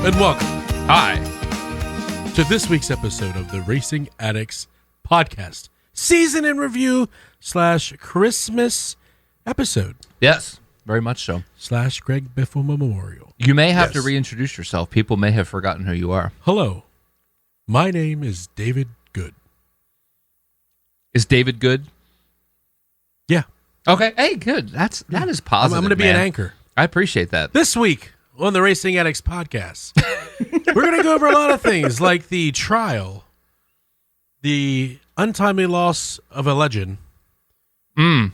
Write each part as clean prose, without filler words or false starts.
and welcome Hi. to this week's episode of the Racing Addicts Podcast, season in review / Christmas episode Yes, very much so. / Greg Biffle Memorial. You may have to reintroduce yourself. People may have forgotten who you are. Hello, my name is David Good. Is David good? Yeah, Okay. Hey, good. That is positive. I'm going to be an anchor. I appreciate that. This week on the Racing Addicts Podcast, we're going to go over a lot of things like the trial, the untimely loss of a legend, and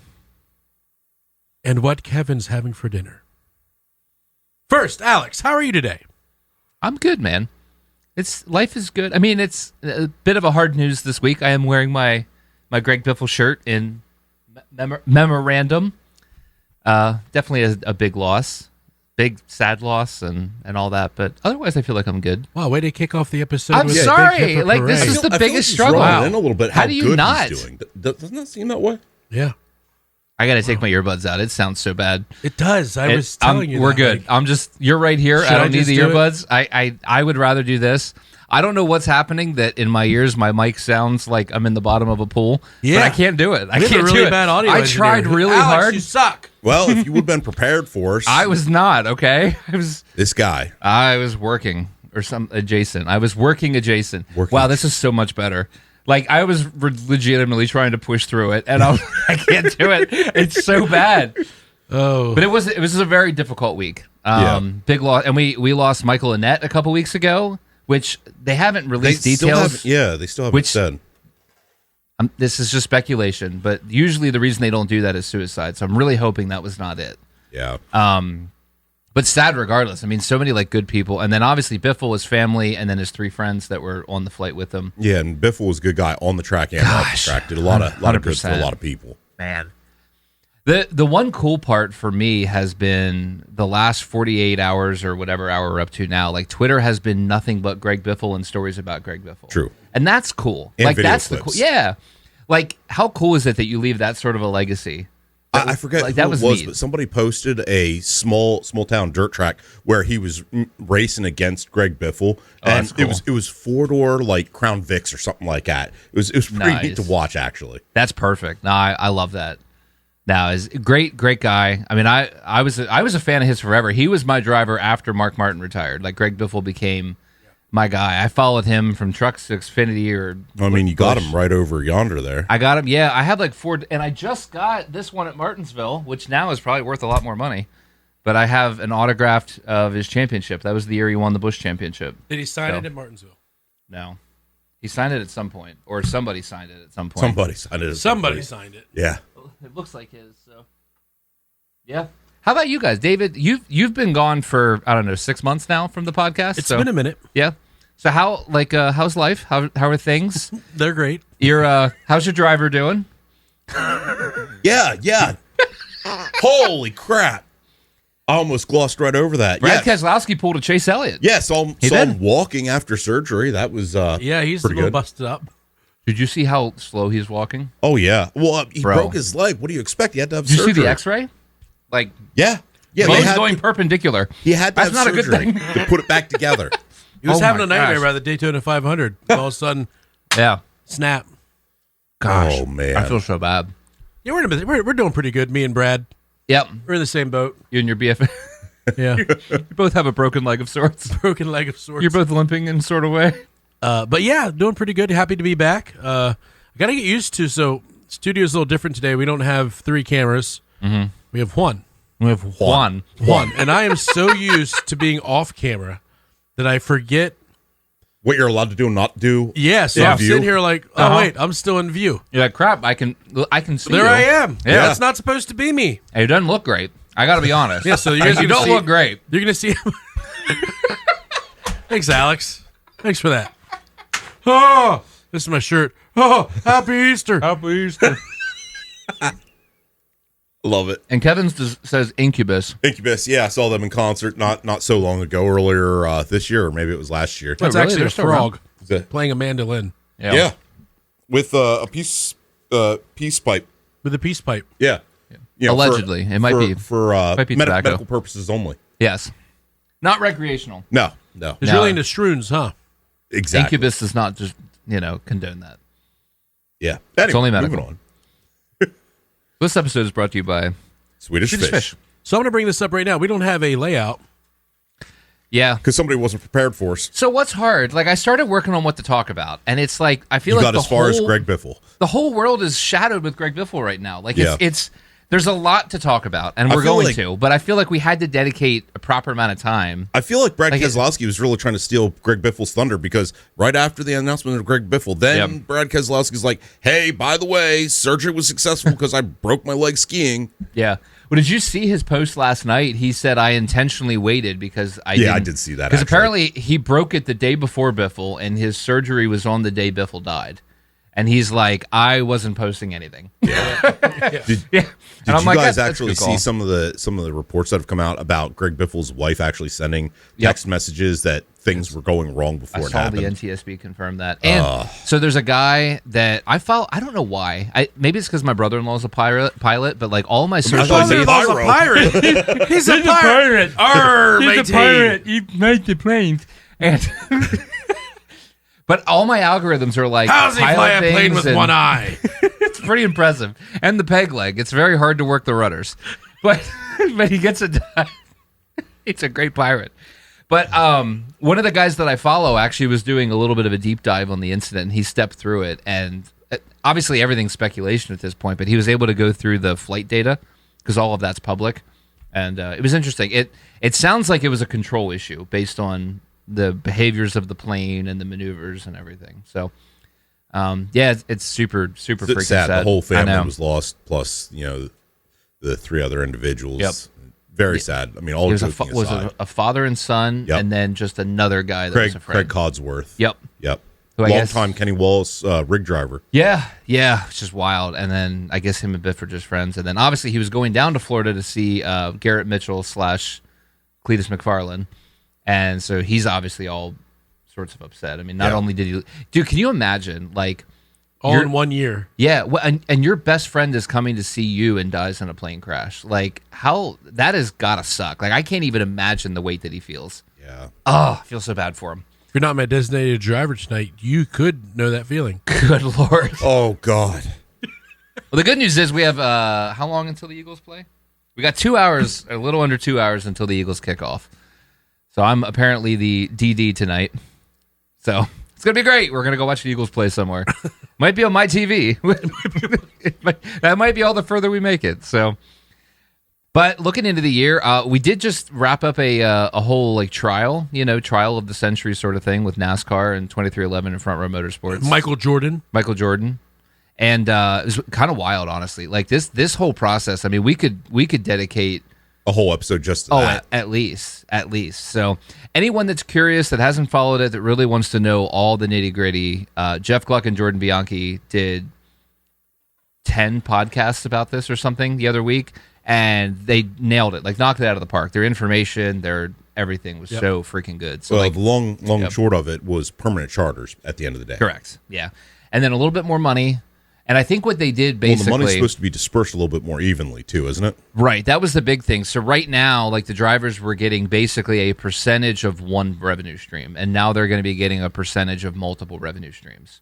what Kevin's having for dinner. First, Alex, how are you today? I'm good, man. Life is good. I mean, it's a bit of a hard news this week. I am wearing my Greg Biffle shirt in memorandum. Definitely a big loss. Big, sad loss and all that. But otherwise, I feel like I'm good. Wow, way to kick off the episode. I'm with sorry. a big hipper Like, parade. this is the I feel biggest he's struggle. rolling in a little bit. How How do you good not? He's doing. Doesn't that seem that way? Yeah, I got to take my earbuds out. It sounds so bad. it does. I was telling you we're that, good. like, You're right here. Should I I don't need just the do it? earbuds. I would rather do this. I don't know what's happening that in my ears my mic sounds like I'm in the bottom of a pool. Yeah. But I can't do it. I we have can't a really do it. bad audio I engineer. tried really Alex, hard. You suck. Well, if you would have been prepared for us, I was not, okay? this guy. I was working or some adjacent. I was working adjacent. Wow, this is so much better. Like, I was legitimately trying to push through it, and I can't do it. It's so bad. Oh, But it was a very difficult week. Big loss, and we lost Michael Annette a couple weeks ago, which they haven't released details. They still haven't said. This is just speculation, but usually the reason they don't do that is suicide. So I'm really hoping that was not it. Yeah. But sad regardless. I mean, so many like good people, and then obviously Biffle, his family, and then his 3 friends that were on the flight with him. Yeah, and Biffle was a good guy on the track and off the track. Did a lot of good for a lot of people. Man. The one cool part for me has been the last 48 hours or whatever hour we're up to now. Like, Twitter has been nothing but Greg Biffle and stories about Greg Biffle. True. And that's cool. And like, video that's clips. the cool. Yeah. Like, how cool is it that you leave that sort of a legacy? I forget like, who that it was was, neat. but somebody posted a small town dirt track where he was racing against Greg Biffle, and that's cool. it was 4-door like Crown Vics or something like that. It was pretty neat to watch, actually. That's perfect. No, I love that. Now, is great guy. I mean, I was a fan of his forever. He was my driver after Mark Martin retired. Like, Greg Biffle became my guy. I followed him from trucks to Xfinity or. I mean, you got him right over yonder there. I got him. Yeah, I had like 4, and I just got this one at Martinsville, which now is probably worth a lot more money. But I have an autographed of his championship. That was the year he won the Busch Championship. did he sign it at Martinsville? No, he signed it at some point, or somebody signed it at some point. Somebody signed it. Somebody signed it. Yeah. It looks like his. So, yeah. How about you guys, David? You've been gone for, I don't know, 6 months now from the podcast. It's been a minute. Yeah. So how's life? How are things? They're great. How's your driver doing? Yeah. Holy crap! I almost glossed right over that. Brad Keselowski pulled a Chase Elliott. Yeah, saw him walking after surgery. That was Yeah, he's a pretty little good. busted up. Did you see how slow he's walking? Oh yeah. Well, he Bro. broke his leg. What do you expect? He had to have Did surgery. you see the X-ray? Like, Yeah. he was going perpendicular. He had to That's have not a good surgery thing. to put it back together. He was Oh having my a nightmare gosh. by the Daytona 500. All of a sudden, Yeah. snap. Gosh. Oh, man. I feel so bad. Yeah, we're doing pretty good. Me and Brad, Yep. we're in the same boat. You and your BFF. Yeah, You both have a broken leg of sorts. broken leg of sorts. You're both limping in sort of way. But yeah, doing pretty good. Happy to be back. I got to get used to. So studio's a little different today. We don't have 3 cameras. Mm-hmm. We have one. We have Juan. And I am so used to being off camera that I forget. What you're allowed to do and not do. Yeah, so In I'm view? sitting here like, oh Uh-huh. wait, I'm still in view. You're like, crap, I can see There you. I am. Yeah. That's not supposed to be me. Hey, it doesn't look great. I got to be honest. Yeah, so you guys you gonna don't see- look great. You're gonna see. Thanks, Alex. Thanks for that. Oh, this is my shirt. Oh, happy Easter. Happy Easter. Love it. And Kevin's says Incubus. Incubus, yeah, I saw them in concert not so long ago, earlier this year, or maybe it was last year. That's really? actually They're a still frog The- playing a mandolin yeah. With a peace pipe. with a peace pipe. Yeah. You know, Allegedly. It might be for might be tobacco. medical purposes only. Yes. Not recreational. No. No. It's really into Stroons, huh? Exactly. Incubus does not just, condone that. Yeah. Anyway, It's only medical. moving on. This episode is brought to you by Swedish fish. So I'm going to bring this up right now. We don't have a layout. Yeah. Because somebody wasn't prepared for us. So what's hard? Like, I started working on what to talk about, and it's like I feel You like got as far as Greg Biffle. The whole world is shadowed with Greg Biffle right now. Like, Yeah. it's there's a lot to talk about, and we're going to. But I feel like we had to dedicate a proper amount of time. I feel like Brad Keselowski was really trying to steal Greg Biffle's thunder because right after the announcement of Greg Biffle, then Brad Keselowski's like, hey, by the way, surgery was successful because I broke my leg skiing. Yeah. Well, did you see his post last night? He said, I intentionally waited because I did see that. Because apparently he broke it the day before Biffle, and his surgery was on the day Biffle died. And he's like, I wasn't posting anything. Yeah. Did and you I'm like, guys that's actually a good call. see some of the reports that have come out about Greg Biffle's wife actually sending text messages that things were going wrong before I it saw happened? the NTSB confirm that. And so there's a guy that I follow. I don't know why. Maybe it's because my brother-in-law's a pilot, but like all my social brother-in-law's media. a pirate. He's a pirate. Arr, He's a pirate. He made the planes. And but all my algorithms are like, how's he fly a plane with one eye? It's pretty impressive. And the peg leg. It's very hard to work the rudders. But he gets it done. It's a great pirate. But one of the guys that I follow actually was doing a little bit of a deep dive on the incident, and he stepped through it. And obviously everything's speculation at this point, but he was able to go through the flight data because all of that's public. And it was interesting. It sounds like it was a control issue based on the behaviors of the plane and the maneuvers and everything. So, it's super freaking sad. The whole family was lost, plus the three other individuals. Yep. Very sad. I mean, all There's joking was aside. a father and son, and then just another guy that was a friend. Craig Codsworth. Yep. Who I Long guess- time Kenny Wallace rig driver. Yeah, it's just wild. And then I guess him and Biff are just friends. And then obviously he was going down to Florida to see Garrett Mitchell / Cletus McFarlane. And so he's obviously all sorts of upset. I mean, not only did he... Dude, can you imagine, like... All in 1 year. Yeah, and your best friend is coming to see you and dies in a plane crash. Like, how... That has got to suck. Like, I can't even imagine the weight that he feels. Yeah. Oh, I feel so bad for him. If you're not my designated driver tonight, you could know that feeling. Good Lord. Oh, God. Well, the good news is we have... how long until the Eagles play? We got 2 hours, a little under 2 hours until the Eagles kick off. So I'm apparently the DD tonight. So it's going to be great. We're going to go watch the Eagles play somewhere. Might be on my TV. That might be all the further we make it. So, but looking into the year, we did just wrap up a whole like trial of the century sort of thing with NASCAR and 2311 and Front Row Motorsports. Michael Jordan. And it was kind of wild, honestly. Like this whole process. I mean, we could dedicate a whole episode just to that. At least. So anyone that's curious, that hasn't followed it, that really wants to know all the nitty gritty, Jeff Gluck and Jordan Bianchi did 10 podcasts about this or something the other week, and they nailed it, like knocked it out of the park. Their information, their everything was so freaking good. So the long and short of it was permanent charters at the end of the day. Correct. Yeah. And then a little bit more money. And I think what they did basically... Well, the money's supposed to be dispersed a little bit more evenly, too, isn't it? Right. That was the big thing. So right now, like the drivers were getting basically a percentage of one revenue stream, and now they're going to be getting a percentage of multiple revenue streams.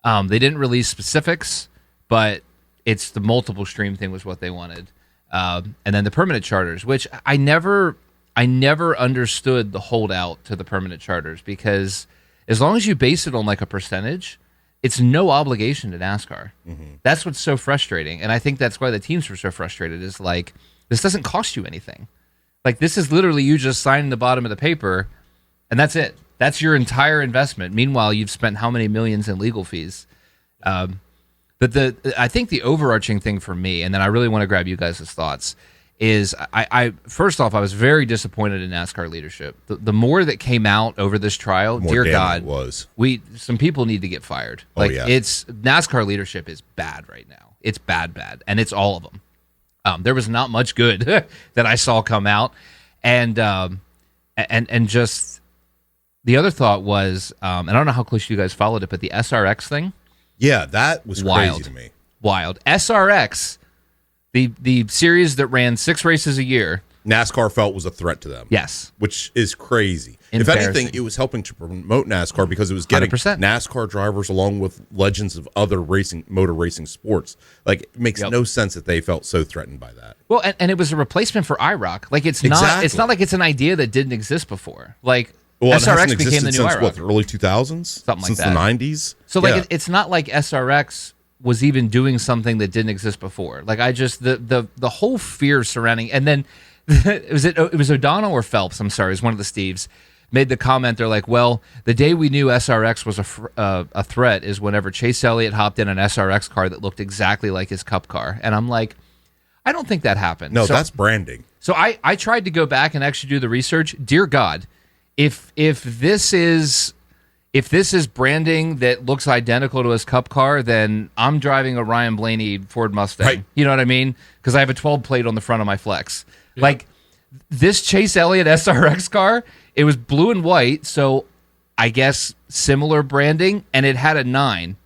They didn't release specifics, but it's the multiple stream thing was what they wanted. And then the permanent charters, which I never understood the holdout to the permanent charters, because as long as you base it on like a percentage... It's no obligation to NASCAR. Mm-hmm. That's what's so frustrating. And I think that's why the teams were so frustrated, is like, this doesn't cost you anything. Like, this is literally you just signing the bottom of the paper, and that's it. That's your entire investment. Meanwhile, you've spent how many millions in legal fees? But I think the overarching thing for me, and then I really want to grab you guys' thoughts, is I first off, I was very disappointed in NASCAR leadership. The more that came out over this trial, dear God, some people need to get fired. Like, it's NASCAR leadership is bad right now. It's bad, and it's all of them. There was not much good that I saw come out, and just the other thought was, and I don't know how close you guys followed it, but the SRX thing. Yeah, that was wild. Crazy to me. Wild. SRX. The series that ran 6 races a year NASCAR felt was a threat to them. Yes. Which is crazy. If anything, it was helping to promote NASCAR because it was getting 100%. NASCAR drivers along with legends of other motor racing sports. Like, it makes no sense that they felt so threatened by that. Well, and it was a replacement for IROC. Like, it's not like it's an idea that didn't exist before. Like, SRX became the new since IROC. what, the early 2000s? Something like since that. the 90s? So, like, it's not like SRX was even doing something that didn't exist before. Like, I just, the whole fear surrounding, and then, it was O'Donnell or Phelps, I'm sorry, it was one of the Steves, made the comment, they're like, well, the day we knew SRX was a threat is whenever Chase Elliott hopped in an SRX car that looked exactly like his Cup car. And I'm like, I don't think that happened. No, that's branding. So I tried to go back and actually do the research. Dear God, if this is branding that looks identical to his Cup car, then I'm driving a Ryan Blaney Ford Mustang. Right. You know what I mean? Because I have a 12 plate on the front of my Flex. Yeah. Like, this Chase Elliott SRX car, it was blue and white, so I guess similar branding, and it had a 9.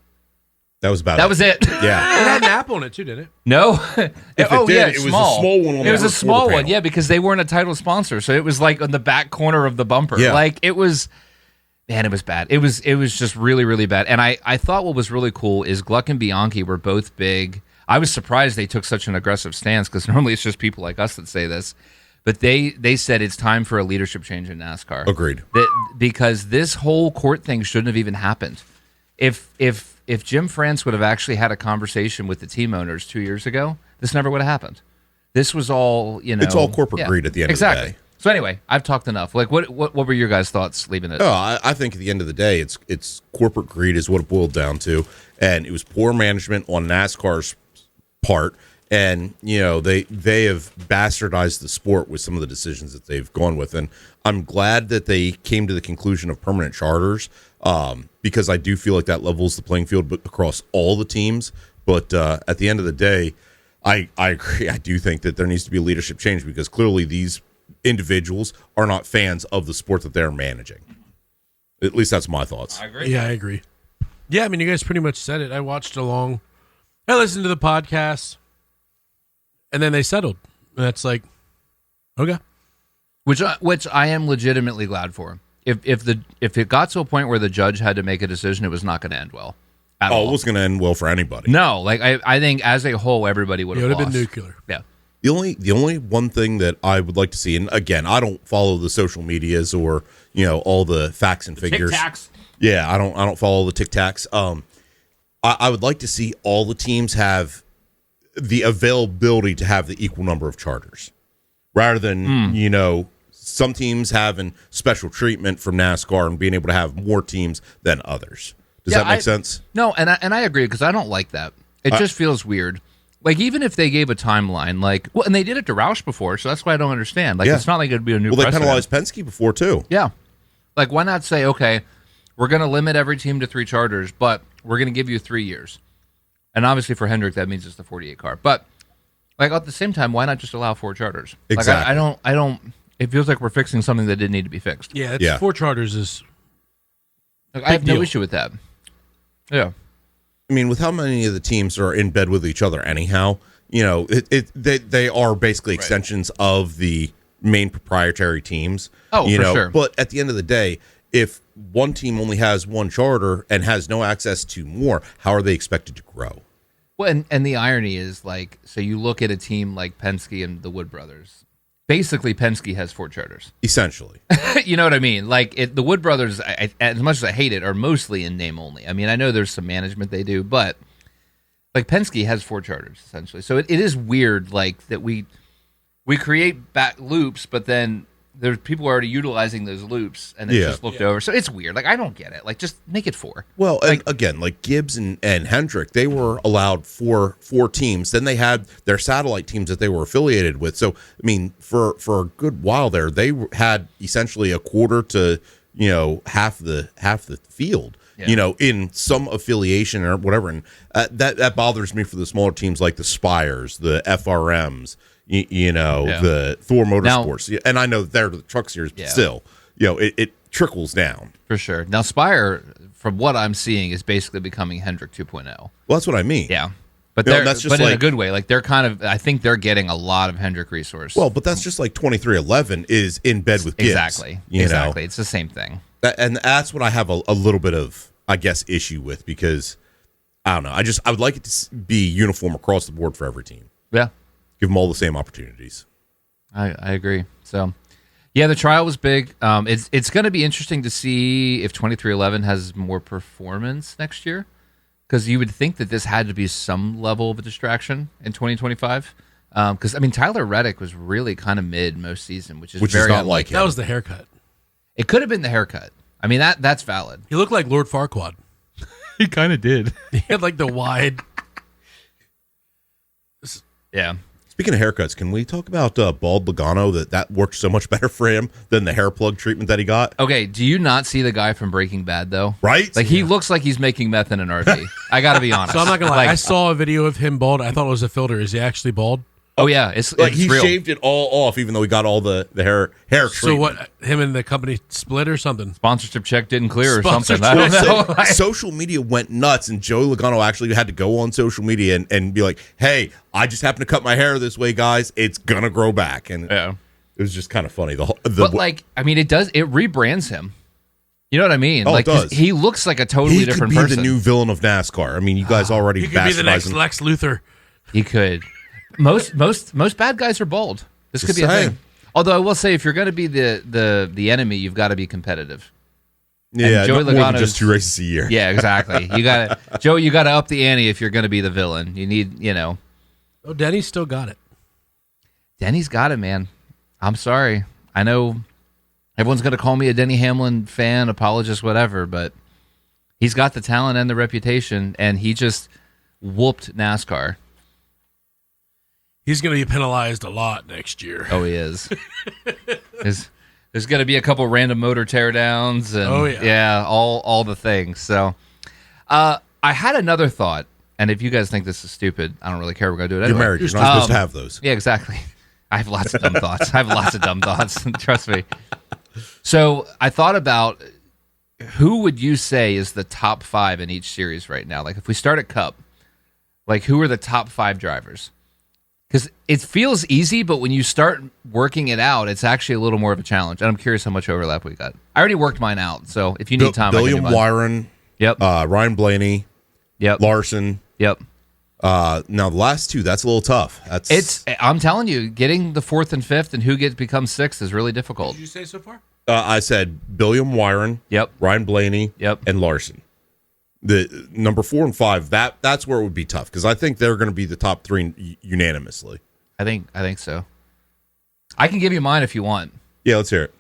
That was about it. That was it. Yeah. It had an app on it too, didn't it? No. It did, it was small. a small one. It was a small one, yeah, because they weren't a title sponsor, so it was like on the back corner of the bumper. Yeah. Like, it was, man, it was bad. It was just really, really bad. And I thought what was really cool is Gluck and Bianchi were both big. I was surprised they took such an aggressive stance because normally it's just people like us that say this. But they said it's time for a leadership change in NASCAR. Agreed. Because this whole court thing shouldn't have even happened. If Jim France would have actually had a conversation with the team owners 2 years ago, this never would have happened. This was all, It's all corporate greed at the end of the day. So anyway, I've talked enough. Like, what were your guys' thoughts leaving it? Oh, I think at the end of the day, it's corporate greed is what it boiled down to, and it was poor management on NASCAR's part. And, they have bastardized the sport with some of the decisions that they've gone with. And I'm glad that they came to the conclusion of permanent charters because I do feel like that levels the playing field across all the teams. But at the end of the day, I agree. I do think that there needs to be a leadership change because clearly these individuals are not fans of the sport that they're managing. At least that's my thoughts. I agree. Yeah, I agree. Yeah, I mean, you guys pretty much said it. I watched along. I listened to the podcast. And then they settled. And that's like, okay. Which I am legitimately glad for. If it got to a point where the judge had to make a decision, it was not going to end well. At all. It was going to end well for anybody. No, like I think as a whole, everybody would have lost. It would have been nuclear. Yeah. The only one thing that I would like to see, and again, I don't follow the social medias or all the facts and figures. Tic-tacs. Yeah, I don't follow the tic-tacs. I would like to see all the teams have the availability to have the equal number of charters rather than some teams having special treatment from NASCAR and being able to have more teams than others. Does that make sense? No, and I agree because I don't like that. It just feels weird. Like, even if they gave a timeline, and they did it to Roush before, so that's why I don't understand. Like, it's not like it'd be a new precedent. They penalized Penske before too. Yeah. Like, why not say, okay, we're going to limit every team to 3 charters, but we're going to give you 3 years. And obviously for Hendrick, that means it's the 48 car. But like at the same time, why not just allow 4 charters? Exactly. Like, I don't. It feels like we're fixing something that didn't need to be fixed. Yeah, 4 charters is. Like, I have no issue with that. Yeah. I mean, with how many of the teams are in bed with each other anyhow, they are basically extensions of the main proprietary teams. Oh, for sure. But at the end of the day, if one team only has 1 charter and has no access to more, how are they expected to grow? Well, and the irony is, like, so you look at a team like Penske and the Wood brothers. Basically, Penske has 4 charters. Essentially. You know what I mean? Like, the Wood brothers, as much as I hate it, are mostly in name only. I mean, I know there's some management they do, but, like, Penske has 4 charters, essentially. So it is weird, like, that we create back loops, but then there's people already utilizing those loops, and it's just looked over. So it's weird. Like, I don't get it. Like, just make it 4. Well, and again, like Gibbs and Hendrick, they were allowed four teams. Then they had their satellite teams that they were affiliated with. So, I mean, for a good while there, they had essentially a quarter to half the field. Yeah. In some affiliation or whatever, and that bothers me for the smaller teams like the Spires, the FRMs. The Thor Motorsports. Now, and I know they're the truck series, but still, it trickles down. For sure. Now, Spire, from what I'm seeing, is basically becoming Hendrick 2.0. Well, that's what I mean. Yeah. But No, they're that's just but in a like- good way. Like they're kind of, I think they're getting a lot of Hendrick resource. Well, but that's just like 2311 is in bed with Gibbs. exactly. you know? Exactly. It's the same thing. And that's what I have a little bit of, I guess, issue with because I don't know. I would like it to be uniform across the board for every team. Yeah. Give them all the same opportunities. I agree. So, yeah, the trial was big. It's going to be interesting to see if 2311 has more performance next year, because you would think that this had to be some level of a distraction in 2025. Because I mean, Tyler Reddick was really kind of mid most season, which is very not unlike like him. That was the haircut. It could have been the haircut. I mean, that's valid. He looked like Lord Farquaad. He kind of did. He had like the wide. Yeah. Speaking of haircuts, can we talk about bald Logano? That worked so much better for him than the hair plug treatment that he got. Okay. Do you not see the guy from Breaking Bad though? Right? Like he looks like he's making meth in an RV. I got to be honest. So I'm not gonna lie. Like, I saw a video of him bald. I thought it was a filter. Is he actually bald? oh yeah, it's Like it's he real. shaved it all off, even though he got all the hair treatment. So what? Him and the company split or something? Sponsorship check didn't clear or Sponsorship something. I don't know. Social media went nuts, and Joey Logano actually had to go on social media and be like, "Hey, I just happened to cut my hair this way, guys. It's gonna grow back." And Yeah. it was just kind of funny. But like, I mean, it rebrands him. You know what I mean? Oh, it like, 'cause does. he looks like a totally he could different be person. the new villain of NASCAR. I mean, you guys already He could be the next bastardizing. Lex Luthor. He could. Most bad guys are bald. This could be a saying. thing. Although I will say, if you're going to be the enemy, you've got to be competitive. Yeah, Joey not more than Logano's- just 2 races a year. Yeah, exactly. You got to Joe. You got to up the ante if you're going to be the villain. You need, Oh, Denny's still got it. Denny's got it, man. I'm sorry. I know everyone's going to call me a Denny Hamlin fan, apologist, whatever, but he's got the talent and the reputation, and he just whooped NASCAR. He's going to be penalized a lot next year. Oh, he is. There's going to be a couple random motor teardowns, and all the things. So, I had another thought, and if you guys think this is stupid, I don't really care. We're going to do it anyway. You're married. You're not supposed to have those. Yeah, exactly. I have lots of dumb thoughts. Trust me. So I thought about who would you say is the top 5 in each series right now? Like if we start at Cup, like who are the top 5 drivers? Because it feels easy, but when you start working it out, it's actually a little more of a challenge. And I'm curious how much overlap we got. I already worked mine out, so if you need time, William I can do mine. Wyron, Yep. Ryan Blaney, Yep. Larson. Yep. Now the last 2, that's a little tough. I'm telling you, getting the 4th and 5th and who becomes 6th is really difficult. What did you say so far? I said William Wyron, Yep. Ryan Blaney, Yep. and Larson. The number 4 and 5, that's where it would be tough because I think they're going to be the top 3 unanimously. I think so. I can give you mine if you want. Yeah, let's hear it.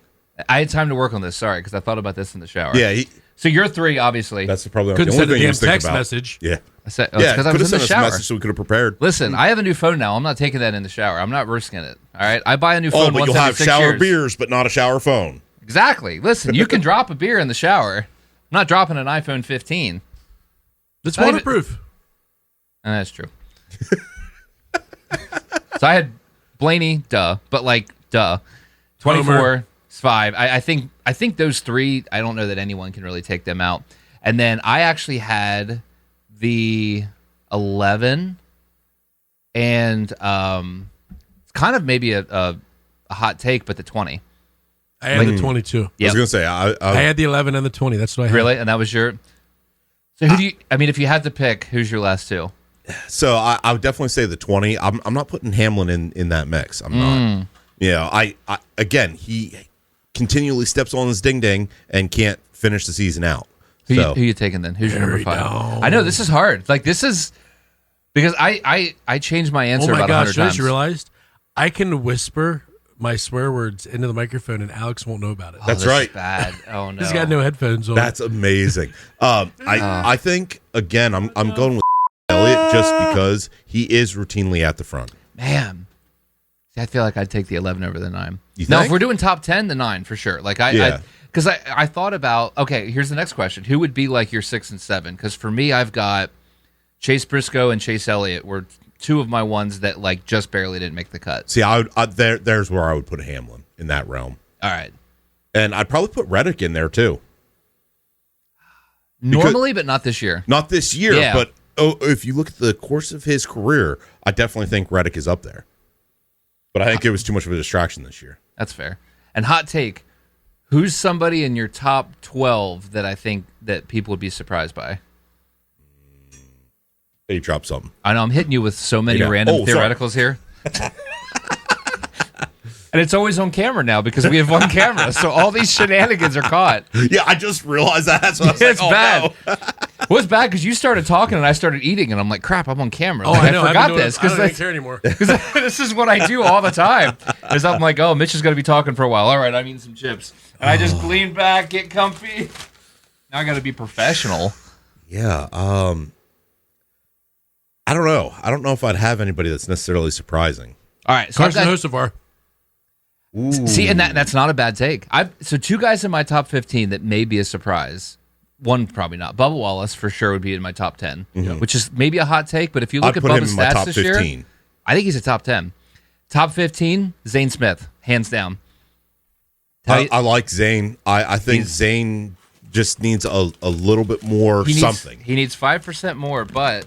I had time to work on this. Sorry, because I thought about this in the shower. Yeah, So you're 3, obviously. that's probably Couldn't the send only a thing he damn was thinking text about. message. Yeah, I said, yeah. because I Could was have in the sent us a shower. message so we could have prepared. Listen, I have a new phone now. I'm not taking that in the shower. I'm not risking it. All right, I buy a new phone Oh, but once you'll every have 6 shower years. beers, but not a shower phone. Exactly. Listen, you can drop a beer in the shower. I'm not dropping an iPhone 15. It's Not even- waterproof. And that's true. So I had Blaney, duh, but like, duh. 24, Homer. 5. I think those 3, I don't know that anyone can really take them out. And then I actually had the 11, and it's kind of maybe a hot take, but the 20. I had the 22. I was going to say, I had the 11 and the 20. That's what I had. Really? And that was your... So who do you... I mean, if you had to pick, who's your last 2? So I would definitely say the 20. I'm not putting Hamlin in that mix. I'm not. Yeah, I again, he continually steps on his ding ding and can't finish the season out. Who So you taking then? Who's your number Very 5? down. I know this is hard. Like this is because I changed my Oh answer my about gosh, 100 I times. just realized I can whisper my swear words into the microphone and Alex won't know about it. Oh, That's this is right. bad. Oh no. He's got no headphones on. that's amazing. I think again I'm going with Elliott just because he is routinely at the front. Man. See, I feel like I'd take the 11 over the 9. You Now, think? if we're doing top 10, the 9 for sure. Like Yeah. because I thought about, okay, here's the next question. Who would be like your 6 and 7? Because for me, I've got Chase Briscoe and Chase Elliott were 2 of my ones that like just barely didn't make the cut. See, there's where I would put Hamlin in that realm, All right. and I'd probably put Reddick in there too. Normally, but not this year. Not this year, Yeah. but if you look at the course of his career, I definitely think Reddick is up there. But I think it was too much of a distraction this year. That's fair. And hot take, who's somebody in your top 12 that I think that people would be surprised by? He dropped something. I know I'm hitting you with so many random theoreticals here. And it's always on camera now because we have one camera, so all these shenanigans are caught. Yeah, I just realized that. So I was It's like, bad. No. Well, it's bad because you started talking and I started eating, and I'm like, crap, I'm on camera. Oh, Like, I know. forgot this I don't even because care anymore. this is what I do all the time. Is I'm like, oh, Mitch is going to be talking for a while. All right, I'm eating some chips. And I just lean back, get comfy. Now I got to be professional. Yeah. I don't know. I don't know if I'd have anybody that's necessarily surprising. All right, so I've Carson got, Hocevar. Ooh. see, and that's not a bad take. So two guys in my top 15 that may be a surprise. One probably not. Bubba Wallace for sure would be in my top 10, which is maybe a hot take. But if you look I'd at put him Bubba's in my stats top this 15. year, I think he's a top 10. Top 15, Zane Smith, hands down. I like Zane. I think Zane just needs a little bit more something. He needs 5% more, but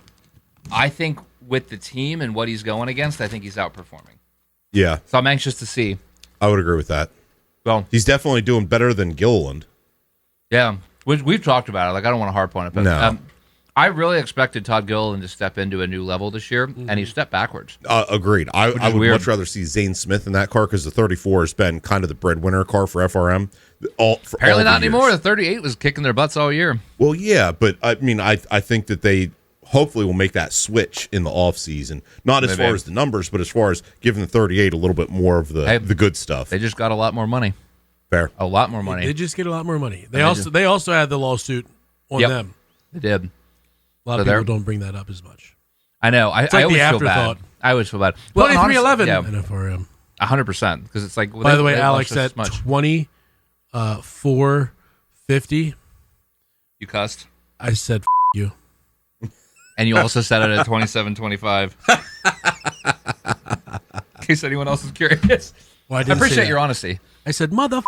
I think with the team and what he's going against, I think he's outperforming. Yeah, So I'm anxious to see. I would agree with that. Well, He's definitely doing better than Gilliland. yeah, we've talked about it. Like, I don't want to harp on it, but No. I really expected Todd Gilliland to step into a new level this year, and he stepped backwards. Agreed. I would weird. much rather see Zane Smith in that car because the 34 has been kind of the breadwinner car for FRM. Apparently not anymore. The 38 was kicking their butts all year. Well, yeah, but I mean, I think that they hopefully will make that switch in the off season. Not as Maybe. far as the numbers, but as far as giving the 38 a little bit more of the good stuff. They just got a lot more money. Fair. A lot more money. They just get a lot more money. They also had the lawsuit on Yep. them. They did. A lot of people don't bring that up as much. I know. I like always the feel bad. afterthought. I always feel bad. Well, and 2311 honestly, NFRM. 100%. Because it's like, well, By the way, they Alex, launched us at much. 2450, You cussed. I said you. And you also said it at 2725. In case anyone else is curious. Well, I appreciate your honesty. I said, mother.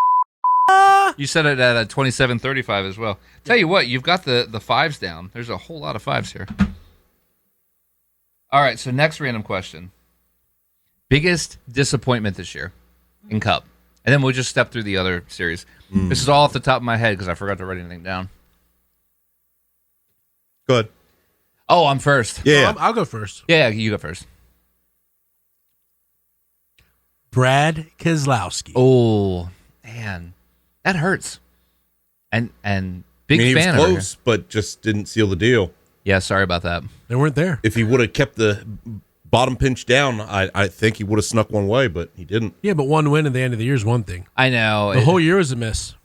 You said it at 2735 as well. Tell you what, you've got the fives down. There's a whole lot of fives here. All right, so next random question. Biggest disappointment this year in Cup. And then we'll just step through the other series. This is all off the top of my head because I forgot to write anything down. Good. Oh, I'm first. Yeah. I'll go first. Yeah, you go first. Brad Keselowski. Oh, man. That hurts. And big he was fan of her. close, but just didn't seal the deal. Yeah, sorry about that. They weren't there. If he would have kept the bottom pinch down, I think he would have snuck one way, but he didn't. Yeah, but one win at the end of the year is one thing. I know. The whole year was a miss.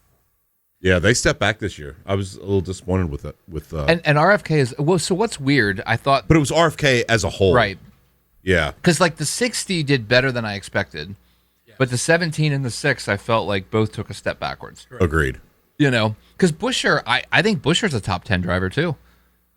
Yeah, they stepped back this year. I was a little disappointed with it. And RFK is well. So what's weird? I thought but it was RFK as a whole, right Yeah, because like the 60 did better than I expected, but the 17 and the 6 I felt like both took a step backwards. agreed. You know, because Buescher, I think Buescher's a top 10 driver too.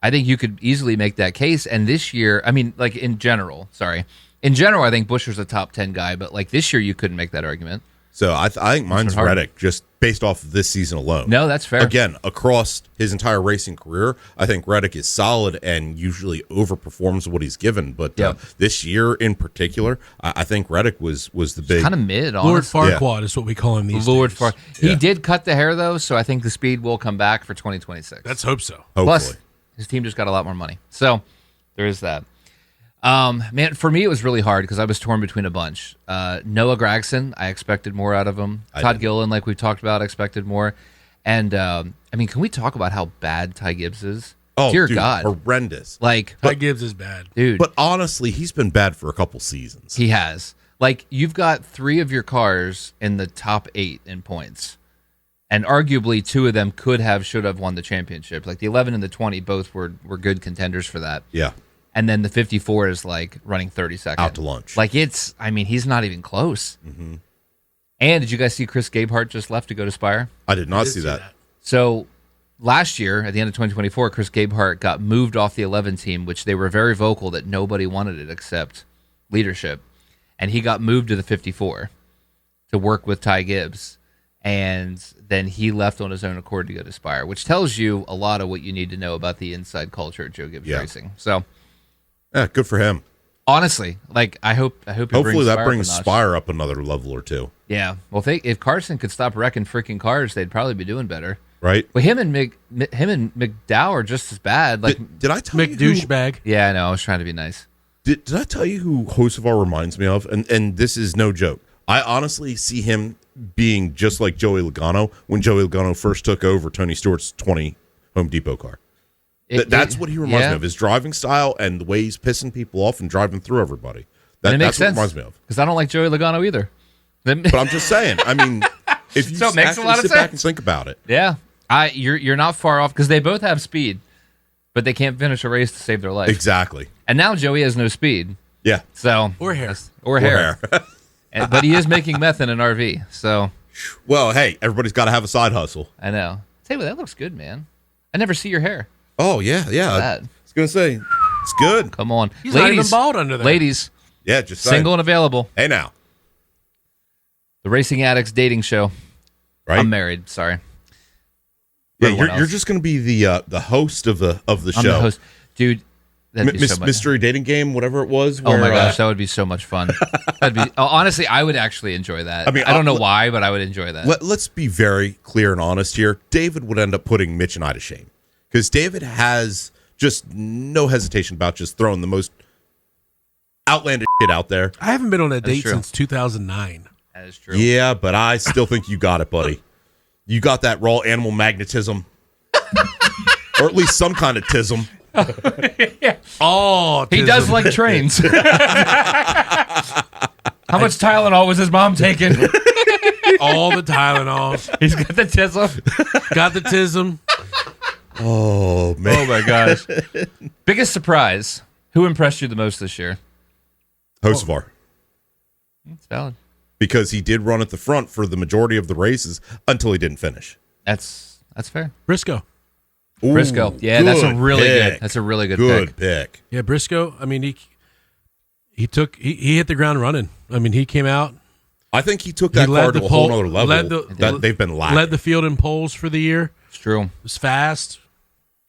I think you could easily make that case. And this year, I mean, like in general, I think Buescher's a top 10 guy, but like this year, you couldn't make that argument. So I think mine's hard. Reddick, just based off of this season alone. No, that's fair. Again, across his entire racing career, I think Reddick is solid and usually overperforms what he's given. But this year in particular, I think Reddick was the big Kind of mid, Lord honestly. Farquaad is what we call him these Lord days. Farquaad. He did cut the hair though, so I think the speed will come back for 2026. Let's hope so. Hopefully. Plus, his team just got a lot more money. So there is that. Man, for me, it was really hard because I was torn between a bunch. Noah Gragson, I expected more out of him. Todd Gilliland, like we talked about, I expected more. And, I mean, can we talk about how bad Ty Gibbs is? Oh, Dear dude, God. horrendous. Like, Ty Gibbs is bad. dude, But honestly, he's been bad for a couple seasons. he has. Like, you've got 3 of your cars in the top 8 in points. And arguably 2 of them should have won the championship. Like, the 11 and the 20 both were good contenders for that. Yeah. And then the 54 is like running 32nd. Out to lunch. Like he's not even close. Mm-hmm. And did you guys see Chris Gabehart just left to go to Spire? I did not see that. So last year, at the end of 2024, Chris Gabehart got moved off the 11 team, which they were very vocal that nobody wanted it except leadership. And he got moved to the 54 to work with Ty Gibbs. and then he left on his own accord to go to Spire, which tells you a lot of what you need to know about the inside culture at Joe Gibbs Racing. So, yeah, good for him. Honestly, like I hope. Hopefully that brings Spire up another level or two. Yeah. Well, if Carson could stop wrecking freaking cars, they'd probably be doing better. Right. Well, him and McDowell are just as bad. Like, did I tell you McDouchebag? Yeah, I know. I was trying to be nice. Did I tell you who Hocevar reminds me of? And this is no joke. I honestly see him being just like Joey Logano when Joey Logano first took over Tony Stewart's 20 Home Depot car. That's what he reminds me of, his driving style and the way he's pissing people off and driving through everybody. That's what it reminds me of. Because I don't like Joey Logano either. But I'm just saying, I mean, if you So it makes a lot of sit sense. back and think about it. Yeah. You're not far off because they both have speed, but they can't finish a race to save their life. Exactly. And now Joey has no speed. Yeah. So Or hair. Or hair. But he is making meth in an RV. So well, hey, everybody's got to have a side hustle. I know. Tell you what, that looks good, man. I never see your hair. Oh, yeah. That. I was going to say, it's good. Come on. He's not even bald under there. Ladies, Yeah, just saying. single and available. Hey, now. The Racing Addicts dating show. Right? I'm married. Sorry. Yeah, Everyone you're else. just going to be the host of the I'm show. the host. Dude, that'd be so much. Mystery dating game, whatever it was. Oh where, my gosh, that would be so much fun. That'd be honestly, I would actually enjoy that. I mean, I don't know why, but I would enjoy that. Let's be very clear and honest here. David would end up putting Mitch and I to shame because David has just no hesitation about just throwing the most outlandish shit out there. I haven't been on a date true. since 2009. That is true. Yeah, but I still think you got it, buddy. You got that raw animal magnetism, or at least some kind of tism. Oh, He does like trains. How much Tylenol was his mom taking? all the Tylenol. He's got the tism. Got the tism. Oh man! Oh my gosh. Biggest surprise. Who impressed you the most this year? Hocevar. It's valid. Because he did run at the front for the majority of the races until he didn't finish. That's fair. Briscoe. Ooh, Briscoe. Yeah, that's a really pick. good. That's a really good Good pick. pick. Yeah, Briscoe. I mean, he hit the ground running. I mean, he came out. I think he took that He led car to the a whole pole- other level led the- that they've been lacking. Led the field in poles for the year. It's true. Was fast.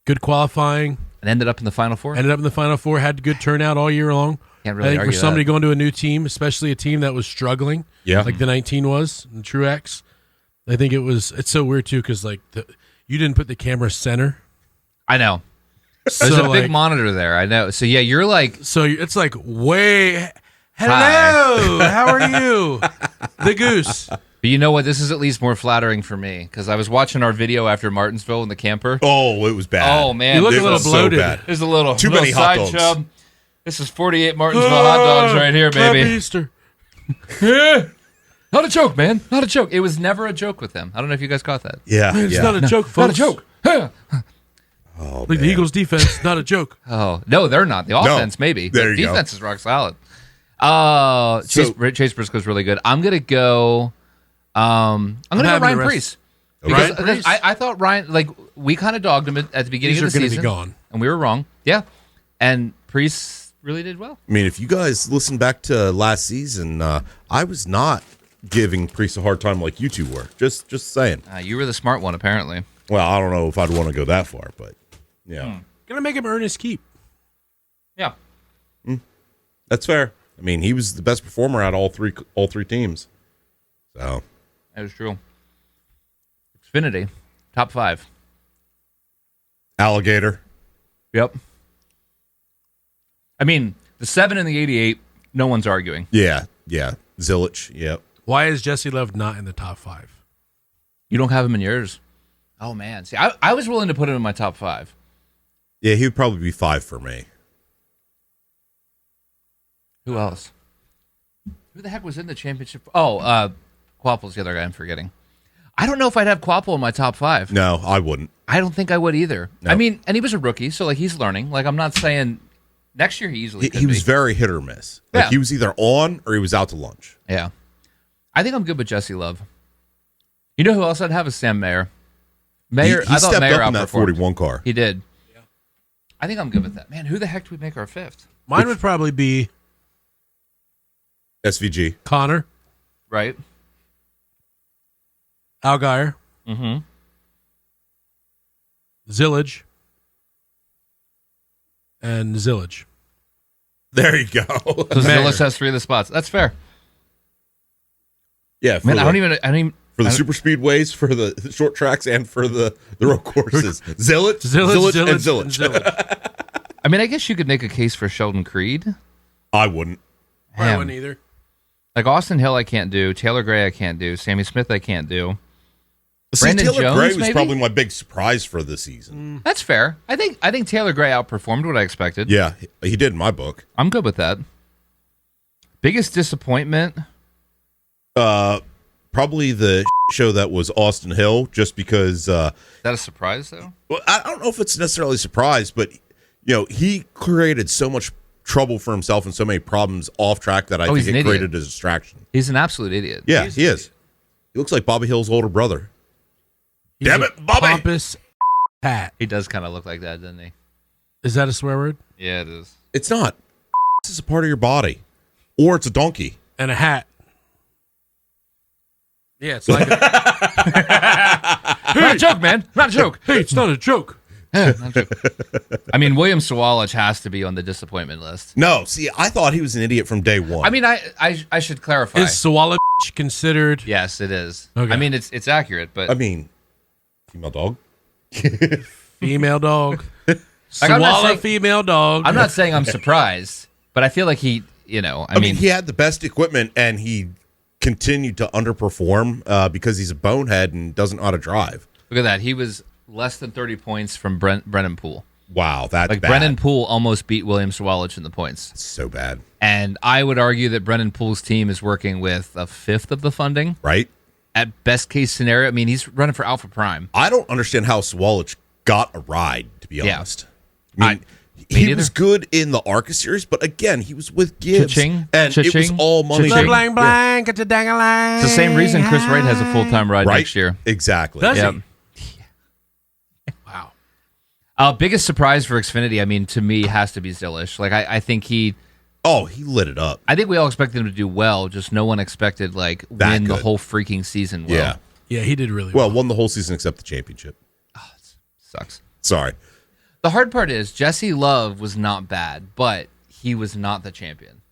Good qualifying. And ended up in the Final Four. Ended up in the Final Four. Had good turnout all year long. Can't really I think argue for somebody that. going to a new team, especially a team that was struggling, Yeah. like the 19 was, and Truex, I think it's so weird too because like you didn't put the camera center. I know. So, There's a big like, monitor there. I know. So yeah, you're like So it's like way. Hello, how are you? The goose. But you know what? This is at least more flattering for me because I was watching our video after Martinsville in the camper. Oh, it was bad. Oh man, You look It a little was so bloated. bad. there's a little Too little many hot side dogs. chub. This is 48 Martinsville hot dogs right here, Happy baby. Easter. Not a joke, man. Not a joke. It was never a joke with them. I don't know if you guys caught that. Yeah, It's yeah. not a joke, folks. Not a joke. Huh. Oh, Like the man. Eagles' defense, not a joke. Oh no, they're not. The offense maybe. There The you go. defense is rock solid. Chase Briscoe's really good. I'm gonna go. I'm gonna go having Ryan the rest- Preece. Okay. Because I thought Ryan, like, we kind of dogged him at the beginning These of are the going to season. be gone. And we were wrong. Yeah. And Preece really did well. I mean, if you guys listen back to last season, I was not giving Priest a hard time like you two were. Just saying. You were the smart one, apparently. Well, I don't know if I'd want to go that far, but yeah, Going to make him earn his keep. Yeah. that's fair. I mean, he was the best performer out of all three teams. So That was true. Xfinity, top 5. alligator. Yep. I mean, the 7 and the 88, no one's arguing. Yeah. Zillich. Yep. Why is Jesse Love not in the top 5? You don't have him in yours. Oh, man. See, I was willing to put him in my top 5. Yeah, he would probably be 5 for me. Who else? Who the heck was in the championship? Oh, Quapple's the other guy I'm forgetting. I don't know if I'd have Quapple in my top 5. No, I wouldn't. I don't think I would either. No. I mean, and he was a rookie, so like he's learning. Like I'm not saying next year he easily could He was be. very hit or miss. Like Yeah. he was either on or he was out to lunch. Yeah. I think I'm good with Jesse Love. You know who else I'd have is Sam Mayer. Mayer, He I thought stepped Mayer up in that outperformed. 41 car. He did. I think I'm good with that. Man, who the heck do we make our 5th? Mine would probably be SVG. Connor. Right? Allgaier, Mm-hmm. Zillage, and Zillage. There you go. So Zillis has 3 of the spots. That's fair. Yeah, Man, I don't even. for the super speedways, for the short tracks, and for the road courses. Zillage, and Zillage. I mean, I guess you could make a case for Sheldon Creed. I wouldn't. I wouldn't either. Like Austin Hill, I can't do. Taylor Gray, I can't do. Sammy Smith, I can't do. See, Brandon Taylor Jones, Gray was maybe? probably my big surprise for the season. That's fair. I think Taylor Gray outperformed what I expected. Yeah, he did in my book. I'm good with that. Biggest disappointment? Probably the show that was Austin Hill, just because. Is that a surprise, though? Well, I don't know if it's necessarily a surprise, but he created so much trouble for himself and so many problems off track that I think it created a distraction. He's an absolute idiot. Yeah, he is. He looks like Bobby Hill's older brother. He's Damn it, Bobby! Pompous hat. He does kind of look like that, doesn't he? Is that a swear word? Yeah, it is. It's not. This is a part of your body, or it's a donkey. And a hat. Yeah, it's like Not a joke, man. Not a joke. Hey, it's not a joke. Not a joke. I mean, William Sawalich has to be on the disappointment list. No, see, I thought he was an idiot from day one. I mean, I should clarify. Is Sawala considered? Yes, it is. Okay. I mean, it's accurate, but I mean, female dog. Female dog. Like, I'm not Sawala saying- female dog. I'm not saying I'm surprised, but I feel like he, I mean, he had the best equipment, and he continued to underperform because he's a bonehead and doesn't know how to drive. look at that. He was less than 30 points from Brennan Poole. Wow, that's Like bad. Brennan Poole almost beat William Sawalich in the points. It's so bad, And I would argue that Brennan Poole's team is working with a fifth of the funding. right? At best case scenario, I mean, he's running for Alpha Prime. I don't understand how Swalich got a ride, to be Yeah. honest. I mean, me he neither. was good in the ARCA series, but again, he was with Gibbs. Cha-ching, and it was cha-ching, all money. cha-ching. Blang, blang, get your dang-a-lang. It's the same reason Chris Wright has a full-time ride Right? next year. Exactly. Does Yep. he? Wow. Biggest surprise for Xfinity, I mean, to me, has to be Zillish. Like, I think he lit it up. I think we all expected him to do well, just no one expected, like, That win the good. whole freaking season well. Yeah. Yeah, he did really Well, well. won the whole season except the championship. Sucks. Sorry. The hard part is Jesse Love was not bad, but he was not the champion.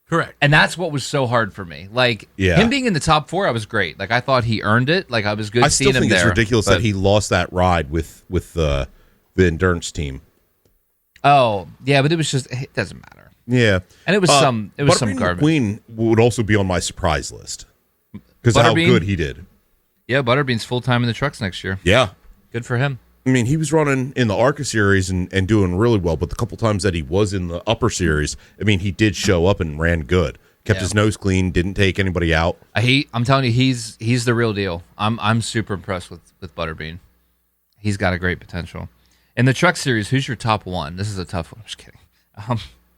Correct. And that's what was so hard for me. Like, Yeah. him being in the top 4, I was great. Like, I thought he earned it. Like, I was good I seeing still him think there. it's ridiculous but- that he lost that ride with the endurance team. Oh, yeah, but it was just, it doesn't matter. Yeah. And it was some Butterbean garbage. McQueen would also be on my surprise list because of how Butterbean? good he did. Yeah, Butterbean's full-time in the trucks next year. Yeah. Good for him. I mean, he was running in the ARCA series and doing really well, but the couple times that he was in the upper series, I mean, he did show up and ran good. Kept Yeah. his nose clean, didn't take anybody out. I'm telling you, he's the real deal. I'm super impressed with Butterbean. He's got a great potential. In the truck series, who's your top one? This is a tough one. I'm just kidding.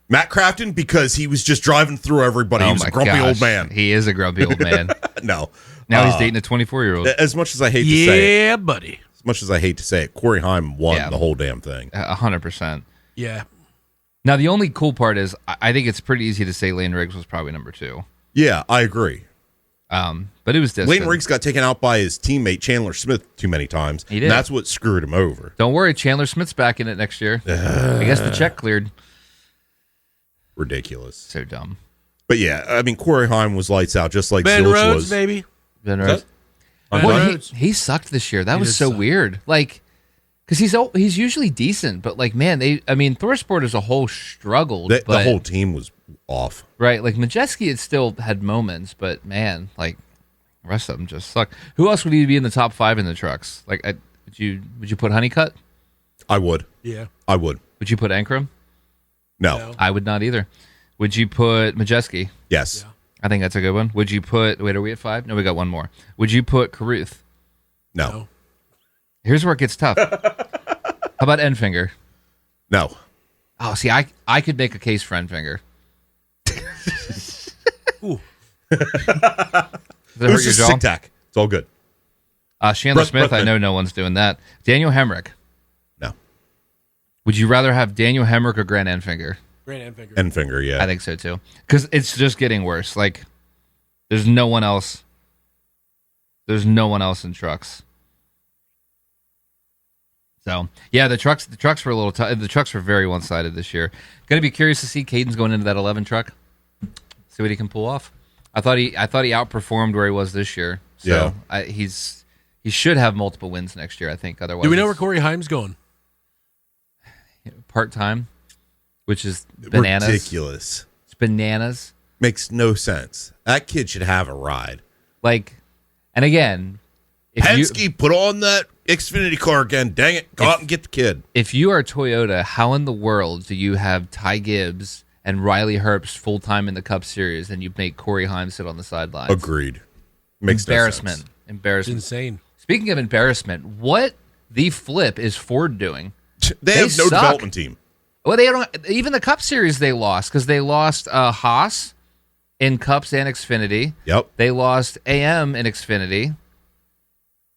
Matt Crafton, because he was just driving through everybody. He was my a grumpy gosh. old man. He is a grumpy old man. No. Now he's dating a 24-year-old. As much as I hate to say it, Yeah, buddy. as much as I hate to say it, Corey Haim won Yeah. the whole damn thing. 100%. Yeah. Now, the only cool part is I think it's pretty easy to say Lane Riggs was probably number 2. Yeah, I agree. But it was distant. Lane Riggs got taken out by his teammate Chandler Smith too many times. He did. And that's what screwed him over. Don't worry, Chandler Smith's back in it next year. I guess the check cleared. Ridiculous. So dumb. But yeah, I mean, Corey Haim was lights out, just like Ben Zilch Rhodes, was. baby. Ben Is Rhodes. that- Ben Well, Rhodes. he sucked this year. That He was did so suck. weird. Like, because he's usually decent, but like, man, ThorSport as a whole struggled. The but, whole team was off. right, like Majeski had still had moments, but man, like the rest of them just suck. Who else would he be in the top 5 in the trucks? Like, would you put Honeycutt? I would. Yeah. I would. Would you put Ankrum? No. No. I would not either. Would you put Majeski? Yes. Yeah. I think that's a good one. Would you put? Wait, are we at 5? No, we got one more. Would you put Caruth? No. No. Here's where it gets tough. How about Enfinger? No. Oh, see, I could make a case for Enfinger. Ooh. Does It that was hurt your just jaw? sick tack. It's all good. Chandler Smith, Brett I know no one's doing that. Daniel Hemrick. No. Would you rather have Daniel Hemrick or Grant Enfinger? Grant Enfinger. End finger, yeah. I think so too. Because it's just getting worse. Like, there's no one else. There's no one else in trucks. So yeah, the trucks were a little the trucks were very one-sided this year. Going to be curious to see Caden's going into that 11 truck. See what he can pull off. I thought he outperformed where he was this year. So Yeah. He should have multiple wins next year, I think. Otherwise, Do we know where Corey Haim's going? Part-time, which is bananas. Ridiculous. It's bananas. Makes no sense. That kid should have a ride. Like, and again, Penske, put on that Xfinity car again. Dang it. Go out and get the kid. if you are Toyota, how in the world do you have Ty Gibbs and Riley Herbst full-time in the Cup Series and you make Corey Haim sit on the sidelines? Agreed. Makes Embarrassment. no sense. Embarrassment. It's insane. Speaking of embarrassment, what the flip is Ford doing? They have no suck. development team. Well, they don't. Even the Cup Series they lost because they lost Haas in Cups and Xfinity. Yep. They lost AM in Xfinity.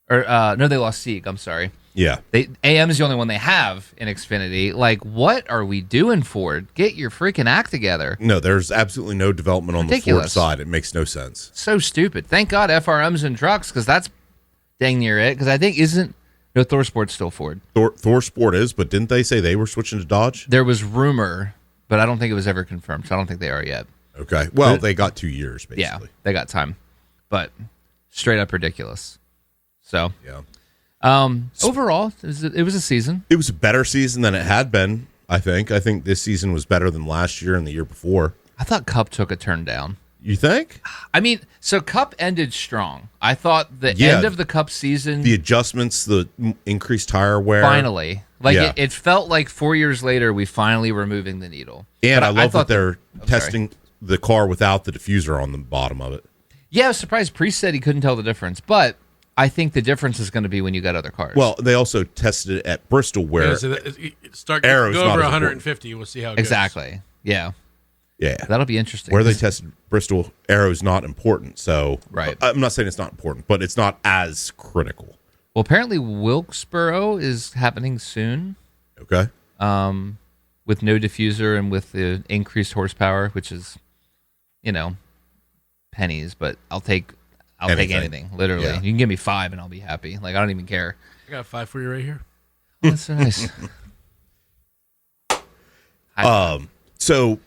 Or no, they lost Sieg. I'm sorry. Yeah. AM is the only one they have in Xfinity. Like, what are we doing, Ford? Get your freaking act together. No, there's absolutely no development on the Ford Ridiculous. side. It makes no sense. So stupid. Thank God FRM's in trucks because that's dang near it. Because I think no, Thor Sport's still Ford. Thor Sport is, but didn't they say they were switching to Dodge? There was rumor, but I don't think it was ever confirmed. So I don't think they are yet. Okay. Well, they got 2 years, basically. Yeah, they got time, but straight up ridiculous. So, Yeah. overall, it was a season. It was a better season than it had been, I think. I think this season was better than last year and the year before. I thought Cup took a turn down. You think? I mean, so Cup ended strong. I thought the Yeah. end of the Cup season, The adjustments, the increased tire wear. finally, like Yeah. it felt like 4 years later, we finally were moving the needle. And But I love thought that they're sorry. testing the car without the diffuser on the bottom of it. Yeah, I was surprised. Priest said he couldn't tell the difference, but I think the difference is going to be when you got other cars. Well, they also tested it at Bristol where Yeah, so start Arrow's go not over as 150. We'll see how it goes. exactly. Yeah, yeah. that'll be interesting. Where they tested Bristol, Arrow's not important. So Right. I'm not saying it's not important, but it's not as critical. Well, apparently Wilkesboro is happening soon, Okay. with no diffuser and with the increased horsepower, which is, pennies. But I'll take anything. Literally, Yeah. you can give me 5 and I'll be happy. Like I don't even care. I got 5 for you right here. Oh, that's so nice. So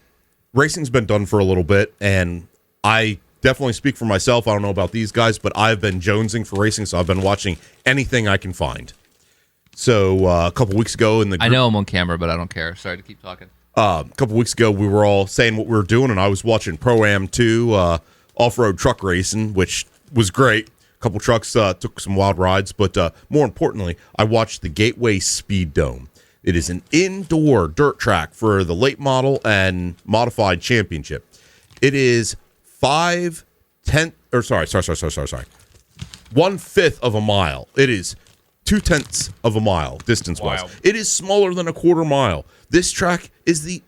racing's been done for a little bit, and I definitely speak for myself. I don't know about these guys, but I've been jonesing for racing, so I've been watching anything I can find. So a couple weeks ago in the I know I'm on camera, but I don't care. Sorry to keep talking. a couple weeks ago, we were all saying what we were doing, and I was watching Pro-Am 2 off-road truck racing, which was great. A couple trucks took some wild rides, but more importantly, I watched the Gateway Speed Dome. It is an indoor dirt track for the late model and modified championship. It is 1/5 of a mile. It is 0.2 of a mile distance-wise. Wow. It is smaller than a quarter mile. This track is the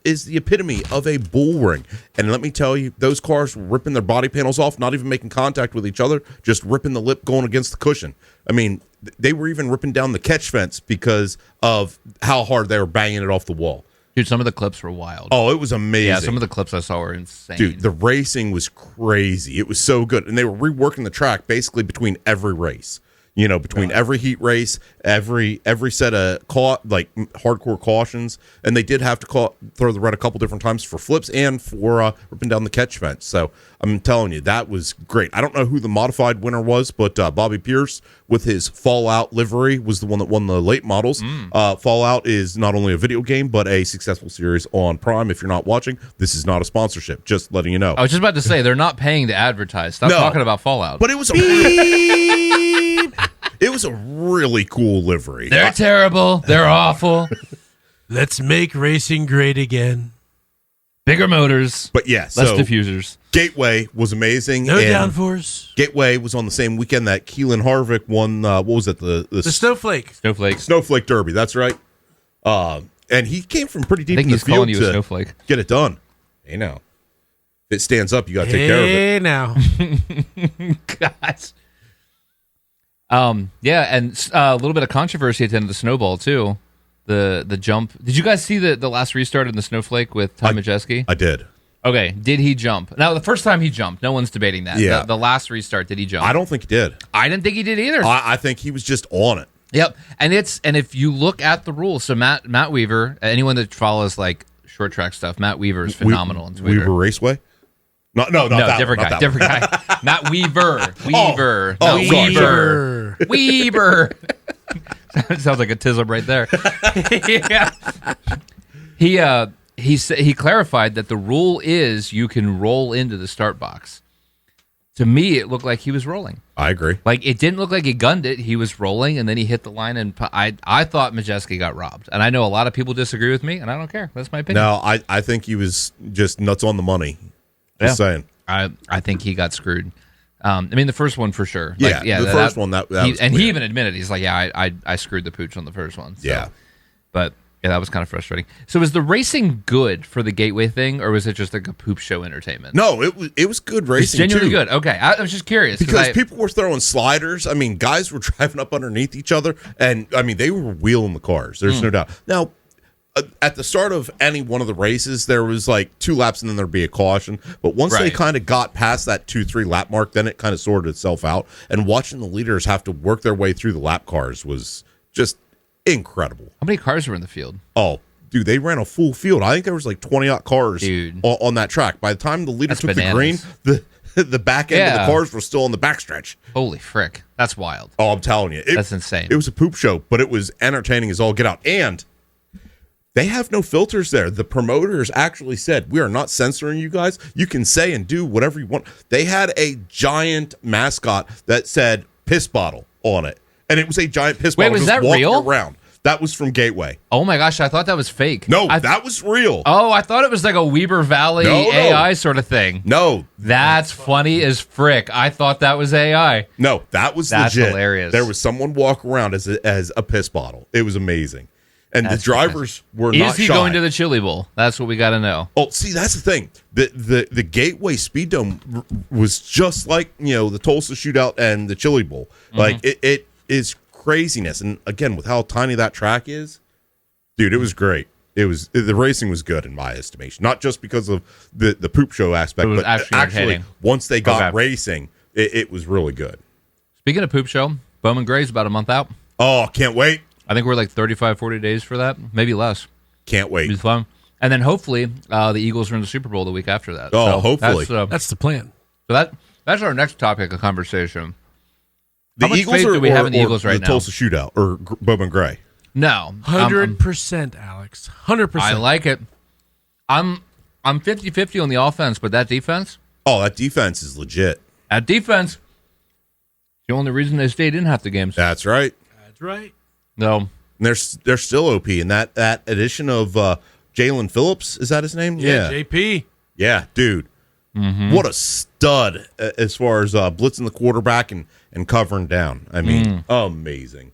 epitome of a bull ring. And let me tell you, those cars were ripping their body panels off, not even making contact with each other, just ripping the lip going against the cushion. I mean, they were even ripping down the catch fence because of how hard they were banging it off the wall. Dude, some of the clips were wild. Oh, it was amazing. yeah, some of the clips I saw were insane. Dude, the racing was crazy. It was so good. And they were reworking the track basically between every race. Between every heat race, every set of hardcore cautions, and they did have to throw the red a couple different times for flips and for ripping down the catch fence. So I'm telling you, that was great. I don't know who the modified winner was, but Bobby Pierce with his Fallout livery was the one that won the late models. Fallout is not only a video game, but a successful series on Prime. If you're not watching, this is not a sponsorship. Just letting you know. I was just about to say, they're not paying to advertise. Stop No. talking about Fallout. But it was it was a really cool livery. They're terrible. They're awful. Let's make racing great again. Bigger motors. But yeah, Less so diffusers. Gateway was amazing. No and downforce. Gateway was on the same weekend that Keelan Harvick won. What was it? The The snowflake. Snowflakes. Snowflake Derby. That's right. And he came from pretty I deep think in the he's calling field you a to snowflake. get it done. Hey, now, if it stands up, you got to take care of it. Hey, now. Gosh. Yeah, and a little bit of controversy at the end of the snowball too. The jump. Did you guys see the last restart in the Snowflake with Ty Majeski? I did. Okay, did he jump? Now, the first time he jumped, no one's debating that. Yeah. The last restart, did he jump? I don't think he did. I didn't think he did either. I think he was just on it. Yep, and if you look at the rules, so Matt Weaver, anyone that follows like short track stuff, Matt Weaver is phenomenal on Twitter. Weaver Raceway? No, different guy. Matt Weaver. Weaver. Weaver. Sounds like a tism right there. Yeah. He clarified that the rule is you can roll into the start box. To me, it looked like he was rolling. I agree. Like, it didn't look like he gunned it. He was rolling, and then he hit the line, and I thought Majeski got robbed. And I know a lot of people disagree with me, and I don't care. That's my opinion. No, I think he was just nuts on the money. Just saying. I think he got screwed. I mean, the first one for sure. Yeah, the first one, that was and clear. he even admitted, he's like, yeah, I screwed the pooch on the first one. So. Yeah. But, yeah, that was kind of frustrating. So was the racing good for the Gateway thing, or was it just like a poop show entertainment? No, it was good racing, It's genuinely too. good. Okay, I was just curious. Because people were throwing sliders. I mean, guys were driving up underneath each other, and, I mean, they were wheeling the cars. There's no doubt. Now, at the start of any one of the races, there was like 2 laps and then there'd be a caution. But once they kind of got past that 2-3 lap mark, then it kind of sorted itself out. And watching the leaders have to work their way through the lap cars was just incredible. How many cars were in the field? Oh, dude, they ran a full field. I think there was like 20-odd cars on that track. By the time the leader took bananas. the green, the back end of the cars were still on the backstretch. Holy frick. That's wild. Oh, I'm telling you. That's insane. It was a poop show, but it was entertaining as all get out. And they have no filters there. The promoters actually said, we are not censoring you guys. You can say and do whatever you want. They had a giant mascot that said piss bottle on it. And it was a giant piss bottle. Was just that walking real? around. That was from Gateway. Oh my gosh, I thought that was fake. No, that was real. Oh, I thought it was like a Weber Valley AI sort of thing. No. That's funny as frick. I thought that was AI. No, that was That's legit. hilarious. There was someone walk around as a piss bottle. It was amazing. And the drivers were not shy. Is he going to the Chili Bowl? That's what we got to know. Oh, see, that's the thing. The Gateway Speed Dome was just like, the Tulsa Shootout and the Chili Bowl. Like, it is craziness. And again, with how tiny that track is, dude, it was great. The racing was good in my estimation. Not just because of the poop show aspect, but actually once they got racing, it was really good. Speaking of poop show, Bowman Gray's about a month out. Oh, can't wait. I think we're like 35, 40 days for that. Maybe less. Can't wait. It'll be fun. And then hopefully the Eagles are in the Super Bowl the week after that. Oh, so hopefully. That's the plan. So that's our next topic of conversation. The How much Eagles faith do we have in the Eagles right the now? Tulsa Shootout or Bowman Gray? No. 100%, Alex. 100%. I like it. I'm 50-50 on the offense, but that defense? Oh, that defense is legit. That defense, the only reason they stayed in half the games. That's right. That's right. No. And they're still OP. And that addition of Jalen Phillips, is that his name? Yeah. JP. Yeah, dude. What a stud as far as blitzing the quarterback and covering down. I mean, amazing.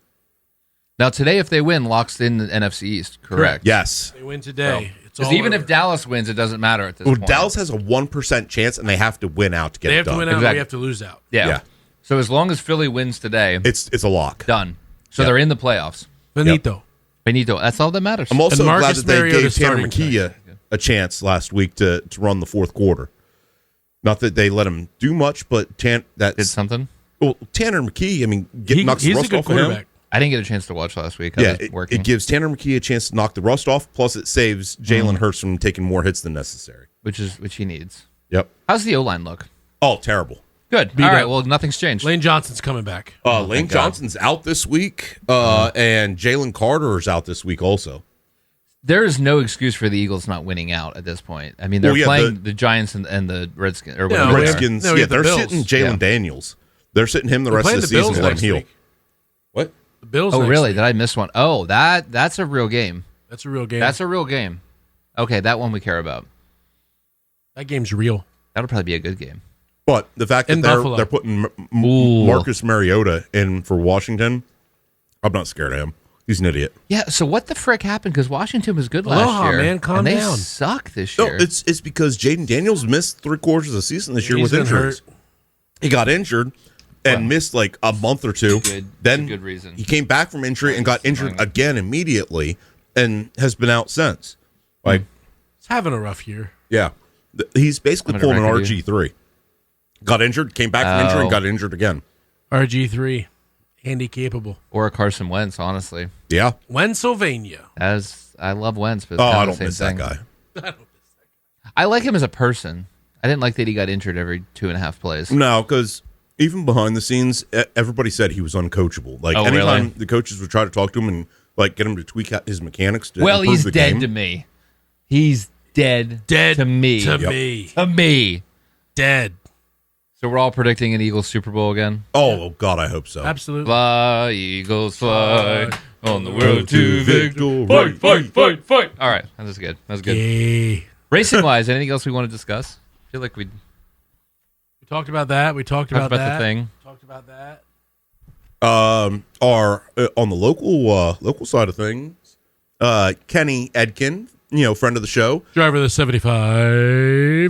Now, today, if they win, locks in the NFC East, correct? Yes. They win today. Because even if Dallas wins, it doesn't matter at this point. Dallas has a 1% chance, and they have to win out to get it done. They have to win out, Exactly. we have to lose out. Yeah. So as long as Philly wins today, It's a lock. done. So they're in the playoffs. Benito. That's all that matters. I'm also And glad Marcus that they Mariota gave Tanner starting McKee a chance last week to run the fourth quarter. Not that they let him do much, but Did something? Well, Tanner McKee, I mean, knocks the He's a rust good off of him. quarterback. I didn't get a chance to watch last week. I was working. It gives Tanner McKee a chance to knock the rust off, plus it saves Jalen Hurts from taking more hits than necessary. which he needs. Yep. How's the O-line look? Oh, terrible. Good. All right. Well, nothing's changed. Lane Johnson's coming back. Lane Johnson's out this week, and Jalen Carter is out this week also. There is no excuse for the Eagles not winning out at this point. I mean, they're playing the Giants and the Redskins. Or No, Redskins, we have the they're Bills. sitting Jalen Daniels. They're sitting him the rest of the playing season to let him heal. week. What? The Bills. Oh, next really? week. Did I miss one? Oh, that's a real game. That's a real game. That's a real game. Okay, that one we care about. That game's real. That'll probably be a good game. But the fact that In Buffalo. they're putting Ooh. Marcus Mariota in for Washington, I'm not scared of him. He's an idiot. Yeah. So what the frick happened? Because Washington was good last Aloha, year, man. Calm and they down. suck this No, year. it's because Jaden Daniels missed 3/4 of the season this year He's with been injuries. hurt. He got injured and missed like a month or two. Then good reason. he came back from injury and got injured again immediately and has been out since. Like, He's having a rough year. yeah. He's basically Under pulling an record, RG3. Got injured, came back from injury, and got injured again. RG3, handy capable. Or Carson Wentz, honestly. Yeah. Wensylvania. I love Wentz, but it's Oh, kinda I the don't same miss thing. that guy. I like him as a person. I didn't like that he got injured every 2.5 plays. No, because even behind the scenes, everybody said he was uncoachable. Like, anytime really? the coaches would try to talk to him and like get him to tweak out his mechanics to Well, improve he's the dead game. to me. He's dead to me. To Yep. me. To me. Dead. So we're all predicting an Eagles Super Bowl again? Oh, God, I hope so. Absolutely. Fly, Eagles, fly on the road to victory. Victory. Fight. All right, that was good. That was good. Yay. Racing-wise, anything else we want to discuss? I feel like we We talked about that. We talked talked about that. the thing. Talked about that. Are on the local side of things, Kenny Edkin, friend of the show, Driver of the 75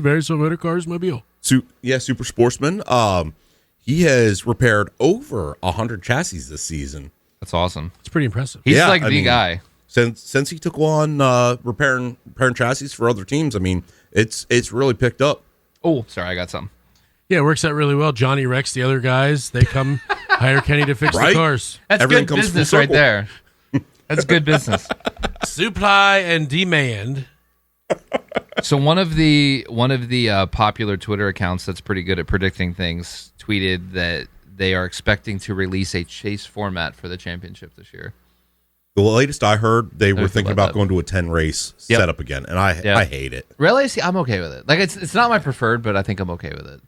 Versal Motor Cars Mobile. super sportsman. He has repaired over 100 chassis this season. That's awesome. It's pretty impressive. He's Yeah, like I the mean, guy. Since he took on repairing chassis for other teams. I mean, it's really picked up. Oh, sorry, I got something. Yeah, it works out really well. Johnny Rex, the other guys, they come hire Kenny to fix the Right? cars. That's Everything good comes full business right circle. there. That's good business. Supply and demand. So one of the popular Twitter accounts that's pretty good at predicting things tweeted that they are expecting to release a chase format for the championship this year. The latest I heard, they were feel thinking about about that? going to a 10 race Yep. setup again, and I hate it. Really? See, I'm okay with it. Like it's not my preferred, but I think I'm okay with it.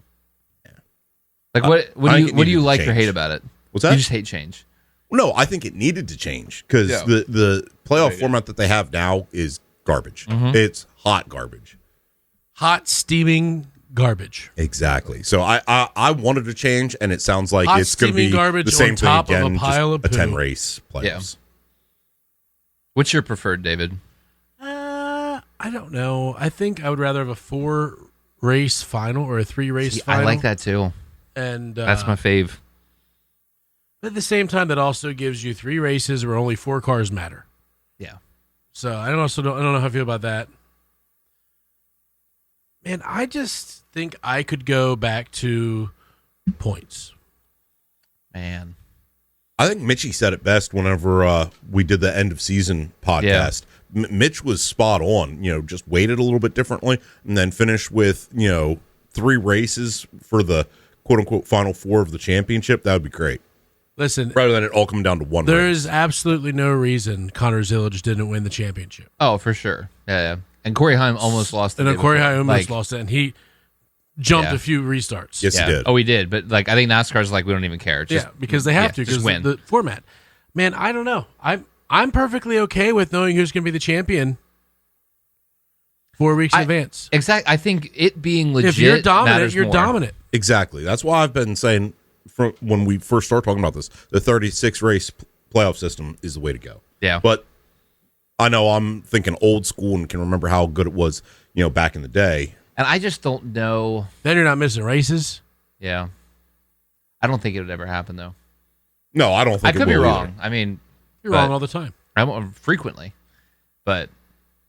Like what I think do it you needed to like or change. hate about it? What's that? You just hate change. No, I think it needed to change because Yeah. the playoff format that they have now is garbage. Mm-hmm. It's hot garbage. Hot, steaming garbage. Exactly. So I wanted to change, and it sounds like Hot, it's going to steaming be garbage the same on thing top of a again, pile just of a 10 poo. race playoffs. What's your preferred, David? I don't know. I think I would rather have a 4-race final or a 3-race See, final. I like that too. And That's my fave. But at the same time, that also gives you 3 races where only 4 cars matter. Yeah. So I don't know how I feel about that. Man, I just think I could go back to points. Man. I think Mitchie said it best whenever we did the end of season podcast. Mitch was spot on. Just weighted a little bit differently, and then finished with 3 races for the quote unquote final 4 of the championship. That would be great. Listen, Rather than it all coming down to one there race. is absolutely no reason Connor Zillage didn't win the championship. Oh, for sure. Yeah. And Corey Haim almost lost. And the then day Corey before. Haim almost lost it, and he jumped Yeah. a few restarts. Yes, Yeah. he did. Oh, he did. But I think NASCAR's like, we don't even care. Just, Yeah, because they have to, just because win. the format. Man, I don't know. I'm perfectly okay with knowing who's going to be the champion 4 weeks in advance. Exactly. I think it being legit If you're dominant, matters you're more. dominant. Exactly. That's why I've been saying from when we first started talking about this, the 36 race playoff system is the way to go. Yeah. But I know I'm thinking old school and can remember how good it was, back in the day. And I just don't know. Then you're not missing races. Yeah. I don't think it would ever happen, though. No, I don't think I could it be will wrong. either. I mean, You're But- wrong all the time. I'm frequently. But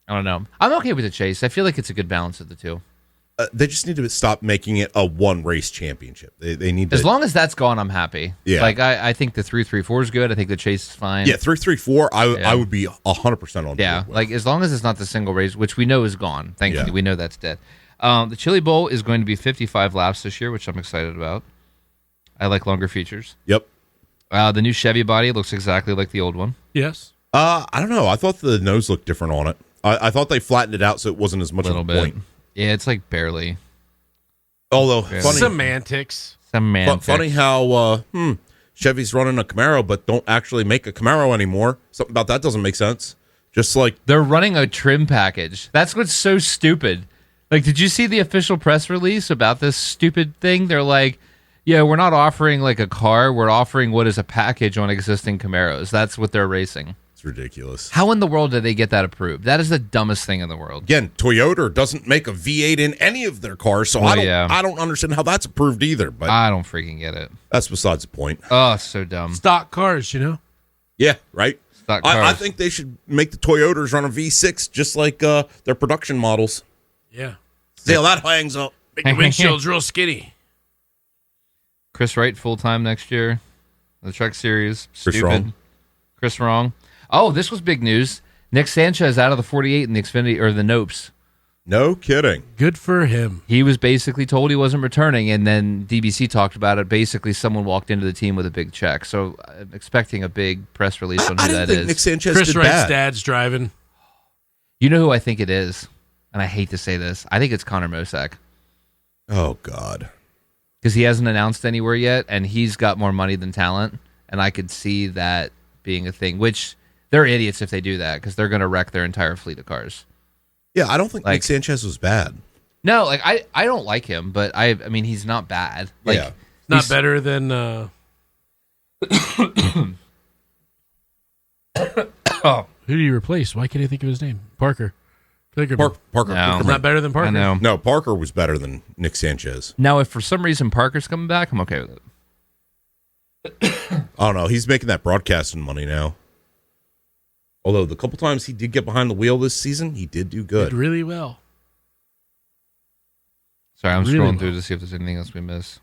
I don't know. I'm okay with the chase. I feel like it's a good balance of the two. They just need to stop making it a one race championship. They need to. As long as that's gone, I'm happy. Yeah. Like, I think the 3-3-4 is good. I think the chase is fine. Yeah, 3-3-4. Yeah. I would be 100% on. Yeah, board with. like as long as it's not the single race, which we know is gone. Thankfully, Yeah. we know that's dead. The Chili Bowl is going to be 55 laps this year, which I'm excited about. I like longer features. Yep. The new Chevy body looks exactly like the old one. Yes. I don't know. I thought the nose looked different on it. I thought they flattened it out so it wasn't as much A little of a bit. point. Yeah, it's like barely. Although Barely. funny, Semantics. Semantics. how Chevy's running a Camaro but don't actually make a Camaro anymore. Something about that doesn't make sense. Just like They're running a trim package. That's what's so stupid. Like, did you see the official press release about this stupid thing? They're like, yeah, we're not offering like a car. We're offering what is a package on existing Camaros. That's what they're racing. it's ridiculous. How in the world did they get that approved? That is the dumbest thing in the world. Again, Toyota doesn't make a V8 in any of their cars, so Well, yeah. I don't understand how that's approved either. But I don't freaking get it. that's besides the point. Oh, so dumb. Stock cars, Yeah, right. Stock I cars. think they should make the Toyotas run a V6 just like their production models. Yeah. See how that hangs up. Make your windshields real skinny. Chris Wright full-time next year. The Truck Series. Chris Wrong. Chris Wrong. Oh, this was big news. Nick Sanchez out of the 48 in the Xfinity, or the Nopes. No kidding. Good for him. He was basically told he wasn't returning, and then DBC talked about it. Basically, someone walked into the team with a big check. So I'm expecting a big press release on who that is. Nick Sanchez Chris did Wright's bad. dad's driving. You know who I think it is? And I hate to say this. I think it's Connor Mosack. Oh, God. Because he hasn't announced anywhere yet, and he's got more money than talent. And I could see that being a thing, which they're idiots if they do that, because they're going to wreck their entire fleet of cars. Yeah, I don't think Nick Sanchez was bad. No, like I don't like him, but I mean he's not bad. Like, yeah. Not better than Oh, who do you replace? Why can't I think of his name? Parker. Parker. No. Not better than Parker. I know. No, Parker was better than Nick Sanchez. Now, if for some reason Parker's coming back, I'm okay with it. I don't know. He's making that broadcasting money now. Although the couple times he did get behind the wheel this season, he did do good. Did really well. Sorry, I'm Really scrolling well. through to see if there's anything else we missed.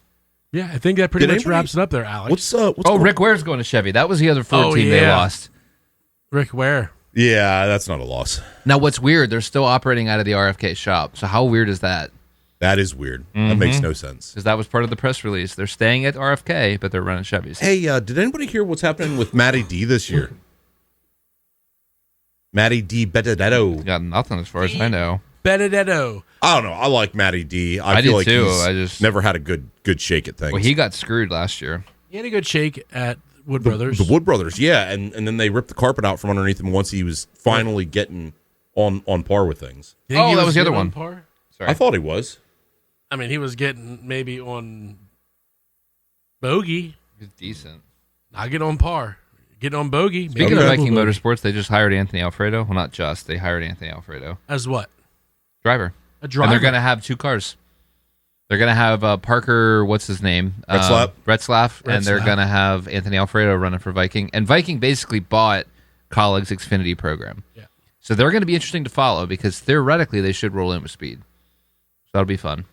Yeah, I think that pretty Did much anybody- wraps it up there, Alex. What's Oh, going- Rick Ware's going to Chevy. That was the other Ford Oh, team they yeah. lost. Rick Ware. Yeah, that's not a loss. Now, what's weird, they're still operating out of the RFK shop. So how weird is that? That is weird. That makes no sense. Because that was part of the press release. They're staying at RFK, but they're running Chevys. Hey, did anybody hear what's happening with Matty D this year? Matty D Benedetto. Got nothing as far as I know. Benedetto. I don't know. I like Matty D. I feel did like too. he's I just- never had a good shake at things. Well, he got screwed last year. He had a good shake at Wood Brothers. The Wood Brothers, yeah, and then they ripped the carpet out from underneath him once he was finally getting on par with things. You think Oh, he that was the other good on one. Par? Sorry. I thought he was. I mean, he was getting maybe on bogey. He's decent. Not get on par. Get on bogey. Speaking maybe of Okay. Viking bogey. Motorsports, they just hired Anthony Alfredo. Well, not just. They hired Anthony Alfredo. As what? Driver. A driver. And they're going to have two cars. They're going to have Parker, what's his name? Retzlaff. And they're Retzlaff. going to have Anthony Alfredo running for Viking. And Viking basically bought Colleague's Xfinity program. Yeah. So they're going to be interesting to follow because theoretically they should roll in with speed. So that'll be fun.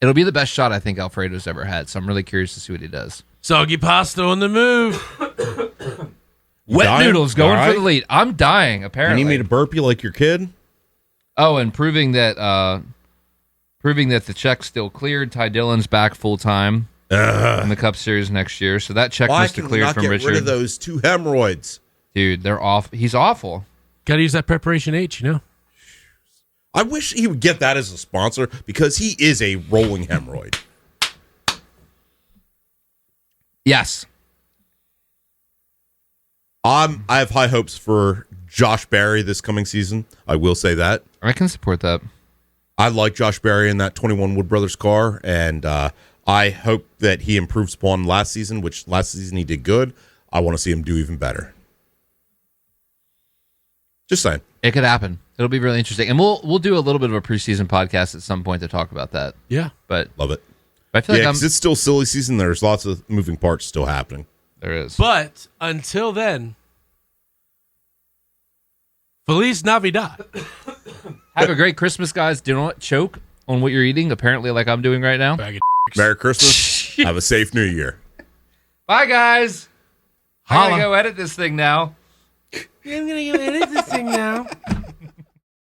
It'll be the best shot I think Alfredo's ever had. So I'm really curious to see what he does. Soggy pasta on the move. Wet dying? Noodles going All for right. the lead. I'm dying, You apparently. need me to burp you like your kid? Oh, and proving that the check's still cleared. Ty Dillon's back full time in the Cup Series next year, so that check Why must have can we cleared not from get Richard. rid of those two hemorrhoids? Dude, they're off. He's awful. Got to use that preparation H, you know? I wish he would get that as a sponsor because he is a rolling hemorrhoid. Yes, I have high hopes for Josh Berry this coming season. I will say that. I can support that. I like Josh Berry in that 21 Wood Brothers car, and I hope that he improves upon last season, which last season he did good. I want to see him do even better. Just saying. It could happen. It'll be really interesting, and we'll do a little bit of a preseason podcast at some point to talk about that. Yeah. But Love it. I feel Yeah, like because it's still silly season. There's lots of moving parts still happening. there is. But until then, Feliz Navidad. Have a great Christmas, guys. Do not choke on what you're eating. Apparently, like I'm doing right now. Bag of Merry Christmas. Have a safe New Year. Bye, guys. I Holla. gotta go edit this thing now. I'm going to go edit this thing now.